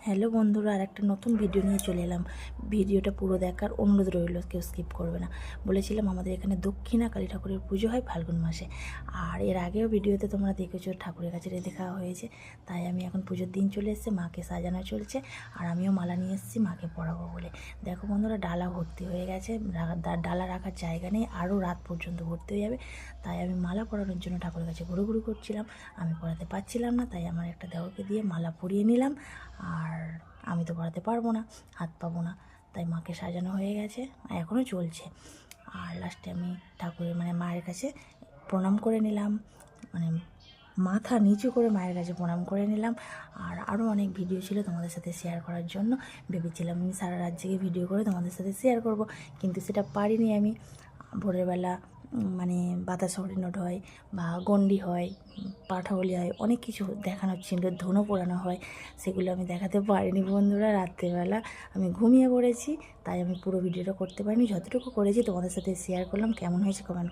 Hello বন্ধুরা, আর একটা নতুন ভিডিও নিয়ে চলে এলাম। ভিডিওটা পুরো দেখার অনুরোধ রইল, কেউ স্কিপ করবে না। বলেছিলাম আমাদের এখানে দক্ষিণা কালী ঠাকুরের পুজো হয় ফাল্গুন মাসে, আর এর আগেও ভিডিওতে তোমরা দেখেছো ঠাকুরের কাছে রেঁধে খাওয়া হয়েছে। তাই আমি এখন পুজোর দিন চলে এসেছে, মাকে সাজানো চলছে, আর আমিও মালা নিয়ে এসেছি মাকে পরাবো বলে। দেখো বন্ধুরা, ডালা ভর্তি হয়ে গেছে, ডালা রাখার জায়গা নেই, আরও রাত পর্যন্ত ভর্তি হয়ে যাবে। তাই আমি মালা পরানোর জন্য ঠাকুরের কাছে ঘুরু করছিলাম। আমি পরাতে পারছিলাম না, তাই আমার একটা দেওরকে দিয়ে মালা পরিয়ে নিলাম। আর আমি তো পড়াতে পারবো না, হাত পাবো না, তাই মাকে সাজানো হয়ে গেছে, এখনও চলছে। আর লাস্টে আমি ঠাকুরের মায়ের কাছে প্রণাম করে নিলাম, মাথা নিচু করে মায়ের কাছে প্রণাম করে নিলাম। আর আরও অনেক ভিডিও ছিল তোমাদের সাথে শেয়ার করার জন্য। ভেবেছিলাম আমি সারা রাত জেগে ভিডিও করে তোমাদের সাথে শেয়ার করব, কিন্তু সেটা পারিনি। আমি ভোরের বেলা বাতাস হরিণট হয় বা গন্ডি হয়, পাঠাবলি হয়, অনেক কিছু দেখানোর ছিল, ধনু পোড়ানো হয়, সেগুলো আমি দেখাতে পারিনি বন্ধুরা। রাত্রেবেলা আমি ঘুমিয়ে পড়েছি, তাই আমি পুরো ভিডিওটা করতে পারিনি। যতটুকু করেছি তোমাদের সাথে শেয়ার করলাম। কেমন হয়েছে কমেন্ট